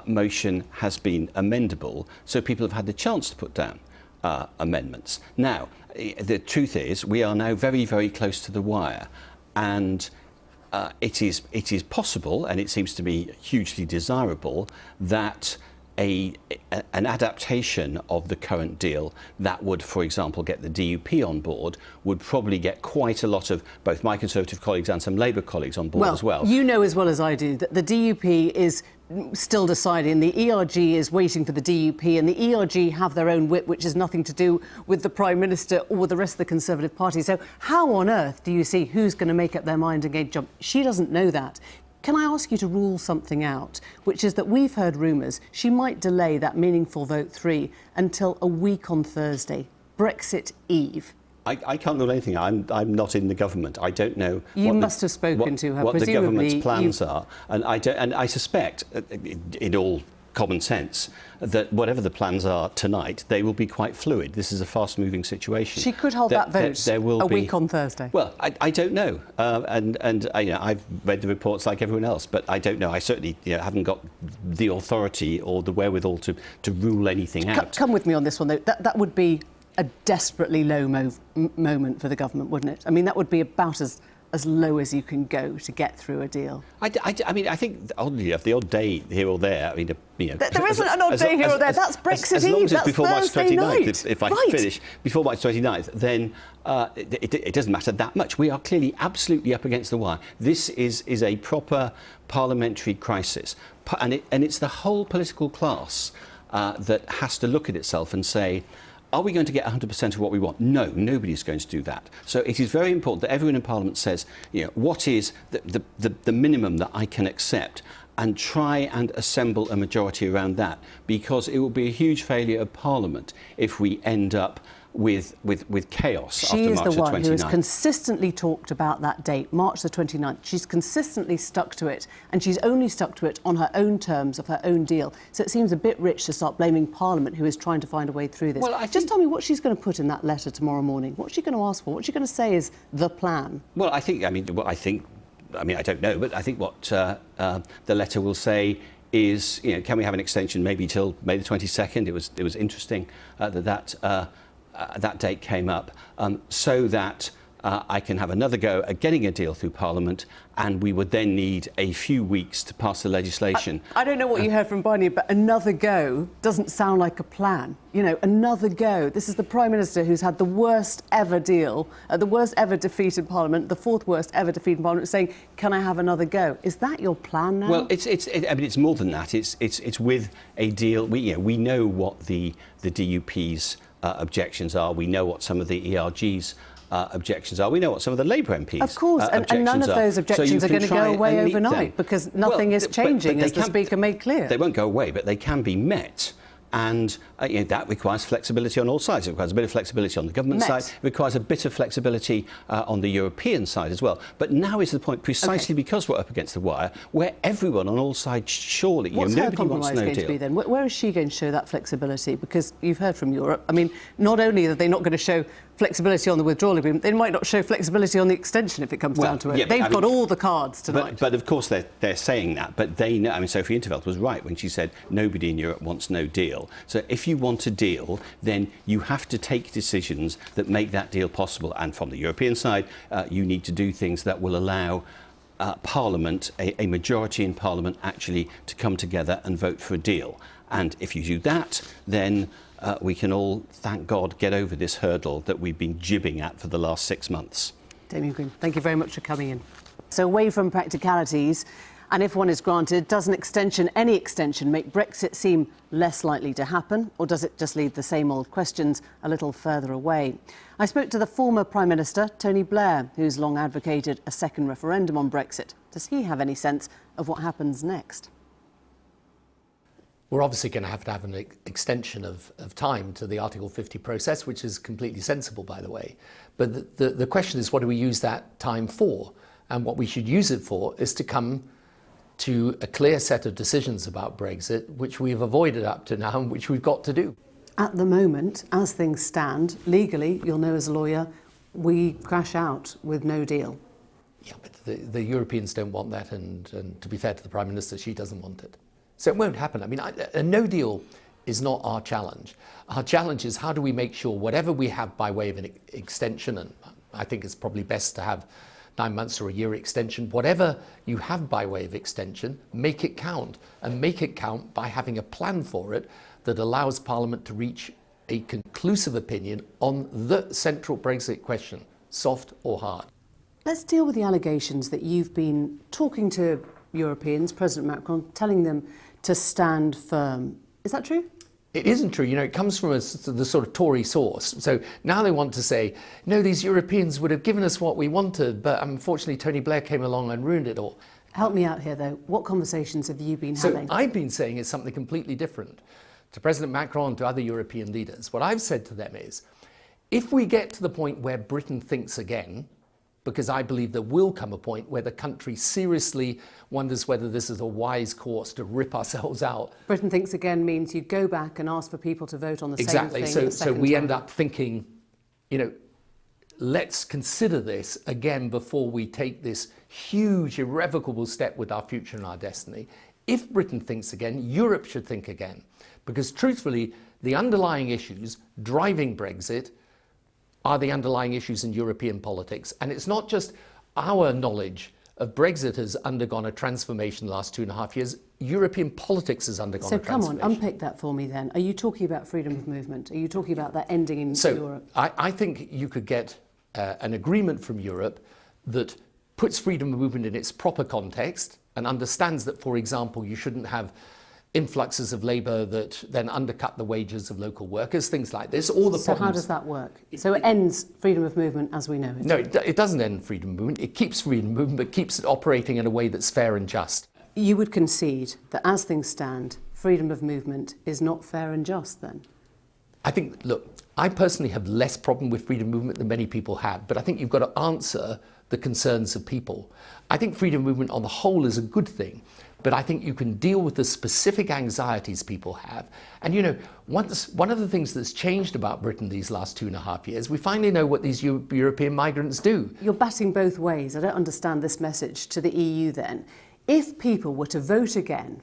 motion has been amendable, so people have had the chance to put down amendments. Now, the truth is, we are now very, very close to the wire, and it is possible, and it seems to be hugely desirable, that an adaptation of the current deal that would, for example, get the DUP on board would probably get quite a lot of both my Conservative colleagues and some Labour colleagues on board as well. You know as well as I do that the DUP is still deciding. The ERG is waiting for the DUP, and the ERG have their own whip, which has nothing to do with the Prime Minister or with the rest of the Conservative Party. So how on earth do you see who's going to make up their mind and get jump? She doesn't know that. Can I ask you to rule something out, which is that we've heard rumours she might delay that meaningful vote 3 until a week on Thursday, Brexit Eve? I can't rule anything. I'm not in the government. I don't know. You must have spoken to her. What the government's plans are, and I suspect, in all common sense that whatever the plans are tonight, they will be quite fluid. This is a fast-moving situation. She could hold that vote a week on Thursday. Well, I don't know, and I've read the reports like everyone else, but I don't know. I certainly haven't got the authority or the wherewithal to rule anything out. Come with me on this one, though. That would be a desperately low moment for the government, wouldn't it? I mean, that would be about as low as you can go to get through a deal. I mean, I think oddly enough, the odd day here or there. I mean, there isn't an odd day here or there. That's Brexit as long Eve. as it's before March 29th. If I right. finish before March 29th, then it doesn't matter that much. We are clearly absolutely up against the wire. This is a proper parliamentary crisis, and it's the whole political class that has to look at itself and say, are we going to get 100% of what we want? No, nobody's going to do that. So it is very important that everyone in Parliament says, what is the minimum that I can accept, and try and assemble a majority around that, because it will be a huge failure of Parliament if we end up with chaos after March the 29th. She is the one who has consistently talked about that date, March the 29th. She's consistently stuck to it, and she's only stuck to it on her own terms of her own deal. So it seems a bit rich to start blaming Parliament, who is trying to find a way through this. Well, just tell me what she's going to put in that letter tomorrow morning. What's she going to ask for? What's she going to say is the plan? Well, I don't know, but I think what the letter will say is, can we have an extension maybe till May the 22nd? It was interesting that date came up, so that I can have another go at getting a deal through Parliament, and we would then need a few weeks to pass the legislation. I don't know what you heard from Barnier, but another go doesn't sound like a plan. Another go. This is the Prime Minister who's had the worst ever deal, the worst ever defeat in Parliament, the fourth worst ever defeat in Parliament, saying, can I have another go? Is that your plan now? Well, it's more than that. It's with a deal. We know what the DUP's objections are. We know what some of the ERG's objections are. We know what some of the Labour MPs' Of course, and none of those objections are going to go away overnight, because nothing is changing, as the Speaker made clear. They won't go away, but they can be met. And that requires flexibility on all sides. It requires a bit of flexibility on the government side. It requires a bit of flexibility on the European side as well. But now is the point, precisely because we're up against the wire, where everyone on all sides, surely, What's nobody her compromise wants no going deal. to be then? Where is she going to show that flexibility? Because you've heard from Europe. I mean, not only are they not going to show flexibility on the withdrawal agreement, they might not show flexibility on the extension if it comes down to it. They've got all the cards tonight. But of course they're saying that. But they know. I mean, Sophie in 't Veld was right when she said nobody in Europe wants no deal. So if you want a deal, then you have to take decisions that make that deal possible. And from the European side, you need to do things that will allow Parliament, a majority in Parliament, actually to come together and vote for a deal. And if you do that, then we can all, thank God, get over this hurdle that we've been jibbing at for the last 6 months. Damien Green, thank you very much for coming in. So away from practicalities, and if one is granted, does any extension, make Brexit seem less likely to happen, or does it just leave the same old questions a little further away? I spoke to the former Prime Minister, Tony Blair, who's long advocated a second referendum on Brexit. Does he have any sense of what happens next? We're obviously going to have an extension of time to the Article 50 process, which is completely sensible, by the way. But the question is, what do we use that time for? And what we should use it for is to come to a clear set of decisions about Brexit, which we've avoided up to now and which we've got to do. At the moment, as things stand, legally, you'll know as a lawyer, we crash out with no deal. Yeah, but the Europeans don't want that, and to be fair to the Prime Minister, she doesn't want it. So it won't happen. I mean, a no deal is not our challenge. Our challenge is, how do we make sure whatever we have by way of an extension, and I think it's probably best to have 9 months or a year extension, whatever you have by way of extension, make it count, and make it count by having a plan for it that allows Parliament to reach a conclusive opinion on the central Brexit question, soft or hard. Let's deal with the allegations that you've been talking to Europeans, President Macron, telling them to stand firm. Is that true? It isn't true. It comes from the sort of Tory source. So now they want to say, no, these Europeans would have given us what we wanted, but unfortunately Tony Blair came along and ruined it all. Help me out here, though. What conversations have you been having? So I've been saying is something completely different to President Macron, to other European leaders. What I've said to them is, if we get to the point where Britain thinks again, because I believe there will come a point where the country seriously wonders whether this is a wise course to rip ourselves out. Britain thinks again means you go back and ask for people to vote on the Exactly. same thing. So we end up thinking, you know, let's consider this again before we take this huge, irrevocable step with our future and our destiny. If Britain thinks again, Europe should think again. Because truthfully, the underlying issues driving Brexit are the underlying issues in European politics. And it's not just our knowledge of Brexit has undergone a transformation the last 2.5 years. European politics has undergone a transformation. So come on, unpick that for me then. Are you talking about freedom of movement? Are you talking about that ending in Europe? I think you could get an agreement from Europe that puts freedom of movement in its proper context and understands that, for example, you shouldn't have influxes of labour that then undercut the wages of local workers, things like this. All the So problems. how does that work? So it ends freedom of movement as we know it? No, it doesn't end freedom of movement. It keeps freedom of movement, but keeps it operating in a way that's fair and just. You would concede that as things stand, freedom of movement is not fair and just then? I think, look, I personally have less problem with freedom of movement than many people have, but I think you've got to answer the concerns of people. I think freedom of movement on the whole is a good thing, but I think you can deal with the specific anxieties people have. And you know, one of the things that's changed about Britain these last 2.5 years, we finally know what these European migrants do. You're batting both ways. I don't understand this message to the EU then. If people were to vote again,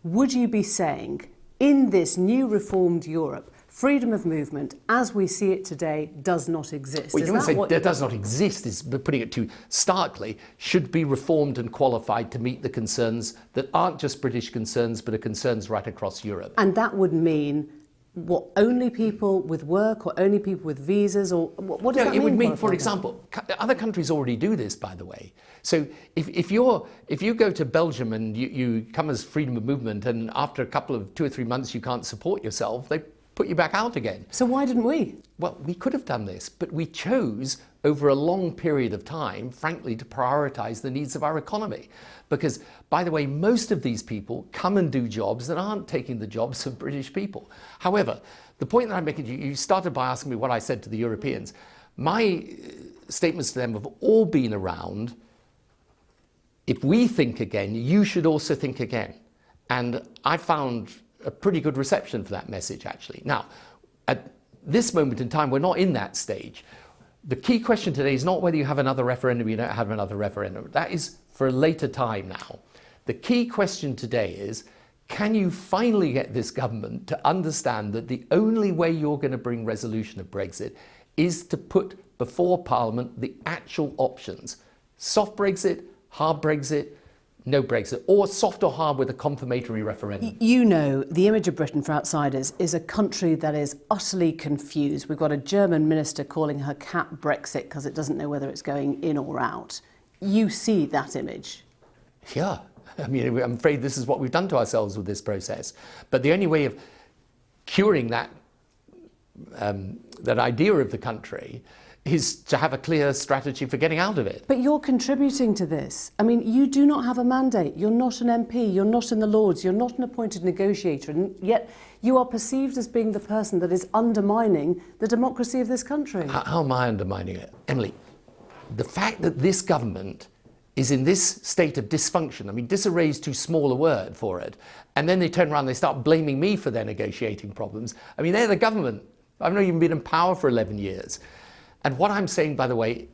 would you be saying, in this new reformed Europe, freedom of movement, as we see it today, does not exist? Well, you wouldn't say that does not exist, is putting it too starkly, should be reformed and qualified to meet the concerns that aren't just British concerns, but are concerns right across Europe. And that would mean, what, only people with work or only people with visas, or what does that mean? It would mean, for example, other countries already do this, by the way. So if you go to Belgium and you come as freedom of movement, and after a couple of 2 or 3 months you can't support yourself, they put you back out again. So why didn't we? Well, we could have done this, but we chose over a long period of time, frankly, to prioritise the needs of our economy. Because, by the way, most of these people come and do jobs that aren't taking the jobs of British people. However, the point that I'm making, you started by asking me what I said to the Europeans. My statements to them have all been around, if we think again, you should also think again. And I found a pretty good reception for that message, actually. Now, at this moment in time, we're not in that stage. The key question today is not whether you have another referendum or you don't have another referendum. That is for a later time now. The key question today is, can you finally get this government to understand that the only way you're going to bring resolution of Brexit is to put before Parliament the actual options? Soft Brexit, hard Brexit, no Brexit, or soft or hard with a confirmatory referendum. You know, the image of Britain for outsiders is a country that is utterly confused. We've got a German minister calling her cat Brexit because it doesn't know whether it's going in or out. You see that image? Yeah. I mean, I'm afraid this is what we've done to ourselves with this process. But the only way of curing that idea of the country is to have a clear strategy for getting out of it. But you're contributing to this. I mean, you do not have a mandate. You're not an MP. You're not in the Lords. You're not an appointed negotiator. And yet you are perceived as being the person that is undermining the democracy of this country. How am I undermining it? Emily, the fact that this government is in this state of dysfunction, I mean, disarray is too small a word for it, and then they turn around and they start blaming me for their negotiating problems. I mean, they're the government. I've not even been in power for 11 years. And what I'm saying, by the way,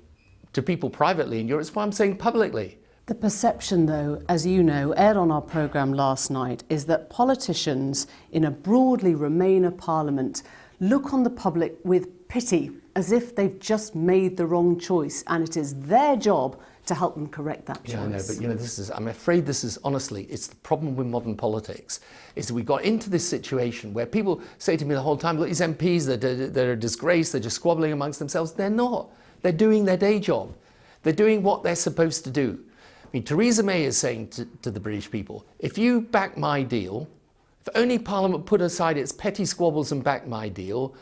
to people privately in Europe is what I'm saying publicly. The perception, though, as you know, aired on our programme last night, is that politicians in a broadly Remainer parliament look on the public with pity, as if they've just made the wrong choice, and it is their job to help them correct that choice. Yeah, I know, but you know, I'm afraid this is, honestly, it's the problem with modern politics, is that we got into this situation where people say to me the whole time, look, these MPs, they're a disgrace, they're just squabbling amongst themselves. They're not. They're doing their day job. They're doing what they're supposed to do. I mean, Theresa May is saying to the British people, if you back my deal, if only Parliament put aside its petty squabbles and back my deal,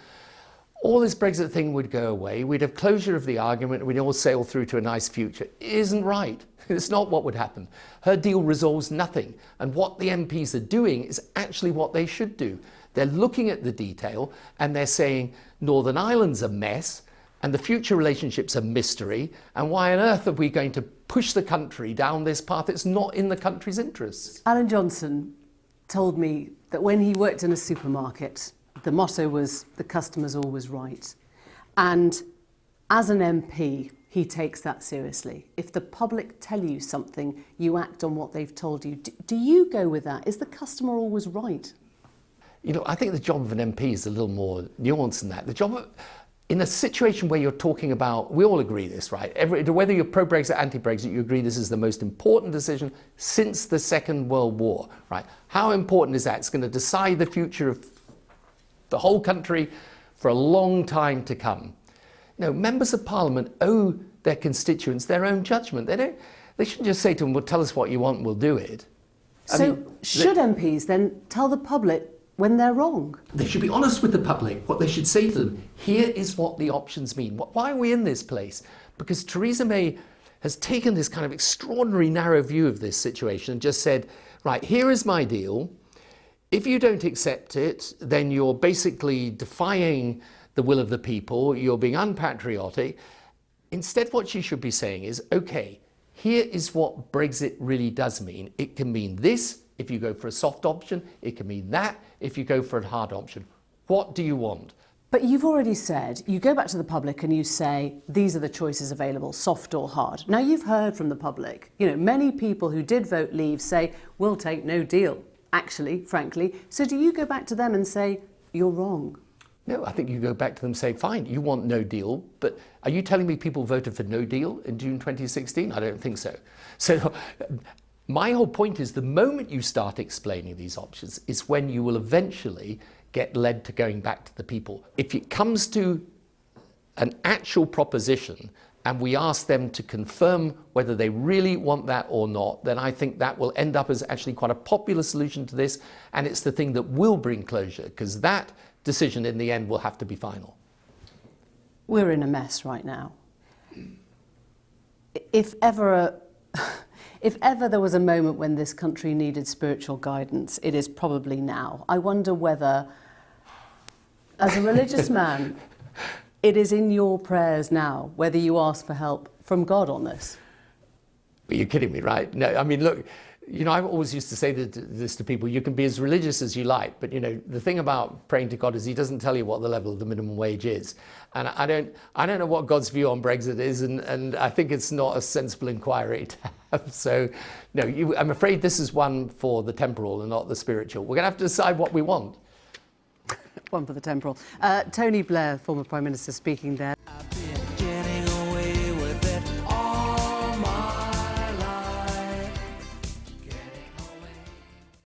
all this Brexit thing would go away, we'd have closure of the argument, and we'd all sail through to a nice future. It isn't right. It's not what would happen. Her deal resolves nothing, and what the MPs are doing is actually what they should do. They're looking at the detail, and they're saying, Northern Ireland's a mess, and the future relationship's a mystery, and why on earth are we going to push the country down this path? It's not in the country's interests. Alan Johnson told me that when he worked in a supermarket, the motto was, the customer's always right. And as an MP, he takes that seriously. If the public tell you something, you act on what they've told you. Do you go with that? Is the customer always right? You know, I think the job of an MP is a little more nuanced than that. The job of, in a situation where you're talking about, we all agree this, right? Whether you're pro-Brexit, anti-Brexit, you agree this is the most important decision since the Second World War, right? How important is that? It's going to decide the future of the whole country for a long time to come. You know, members of Parliament owe their constituents their own judgment. They shouldn't just say to them, well, tell us what you want, we'll do it. Should MPs then tell the public when they're wrong? They should be honest with the public. What they should say to them, here is what the options mean. Why are we in this place? Because Theresa May has taken this kind of extraordinary narrow view of this situation and just said, right, here is my deal. If you don't accept it, then you're basically defying the will of the people, you're being unpatriotic. Instead, what she should be saying is, okay, here is what Brexit really does mean. It can mean this if you go for a soft option, it can mean that if you go for a hard option. What do you want? But you've already said, you go back to the public and you say, these are the choices available, soft or hard. Now you've heard from the public, you know, many people who did vote leave say, we'll take no deal, actually, frankly. So do you go back to them and say, you're wrong? No, I think you go back to them and say, fine, you want no deal, but are you telling me people voted for no deal in June 2016? I don't think so. So my whole point is the moment you start explaining these options is when you will eventually get led to going back to the people. If it comes to an actual proposition and we ask them to confirm whether they really want that or not, then I think that will end up as actually quite a popular solution to this, and it's the thing that will bring closure, because that decision in the end will have to be final. We're in a mess right now. If ever there was a moment when this country needed spiritual guidance, it is probably now. I wonder whether, as a religious man, it is in your prayers now, whether you ask for help from God on this. But you're kidding me, right? No, I mean, look, you know, I've always used to say this to people, you can be as religious as you like, but, you know, the thing about praying to God is he doesn't tell you what the level of the minimum wage is. And I don't know what God's view on Brexit is, and I think it's not a sensible inquiry to have. So, no, I'm afraid this is one for the temporal and not the spiritual. We're going to have to decide what we want. One for the temporal. Tony Blair, former Prime Minister, speaking there.